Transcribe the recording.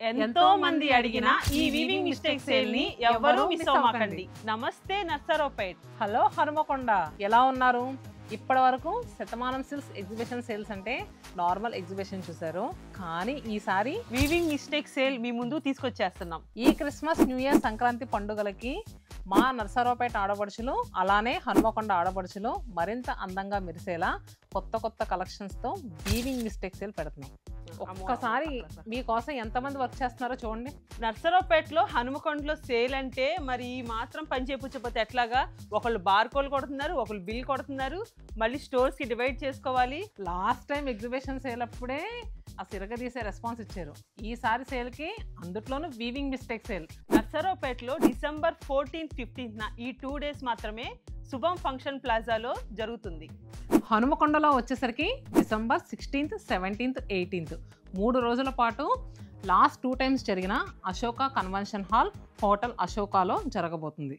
ఎంతో మంది అడిగిన ఈ వీవింగ్ మిస్టేక్ సేల్ ని ఎవ్వరూ మిస్ అవ్వకండి. నమస్తే నర్సరావుపేట్. హలో హనుమకొండ, ఎలా ఉన్నారు? ఇప్పటి వరకు శతమానం సిల్క్స్ ఎగ్జిబిషన్ సేల్స్ అంటే నార్మల్ ఎగ్జిబిషన్ చూసారు, కానీ ఈసారి వీవింగ్ మిస్టేక్ సేల్ మీ ముందు తీసుకొచ్చేస్తున్నాం. ఈ క్రిస్మస్, న్యూ ఇయర్, సంక్రాంతి పండుగలకి మా నర్సరావుపేట ఆడపడుచులు అలానే హనుమకొండ ఆడపడుచులు మరింత అందంగా మెరిసేలా కొత్త కొత్త కలెక్షన్స్ తో వీవింగ్ మిస్టేక్ సేల్ పెడుతున్నాం. ఒక్కసారి మీకోసం ఎంతమంది వర్క్ చేస్తున్నారో చూడండి. నర్సరావుపేటలో హనుమకొండలో సేల్ అంటే మరి ఈ మాత్రం పని చేయించకపోతే ఎట్లాగా? ఒకళ్ళు బార్కోలు కొడుతున్నారు, ఒకళ్ళు బిల్ కొడుతున్నారు, మళ్ళీ స్టోర్స్ కి డివైడ్ చేసుకోవాలి. లాస్ట్ టైం ఎగ్జిబిషన్ సేల్ అప్పుడే ఆ సిరగదీసే రెస్పాన్స్ ఇచ్చారు. ఈసారి సేల్ కి అందుట్లోనూ వీవింగ్ మిస్టేక్ సేల్. నర్సరావుపేటలో December 14th, 15th ఈ 2 days మాత్రమే శుభం ఫంక్షన్ ప్లాజాలో జరుగుతుంది. హనుమకొండలో వచ్చేసరికి December 16th, 17th, 18th 3 రోజుల పాటు లాస్ట్ 2 times జరిగిన అశోక కన్వెన్షన్ హాల్, హోటల్ అశోకాలో జరగబోతుంది.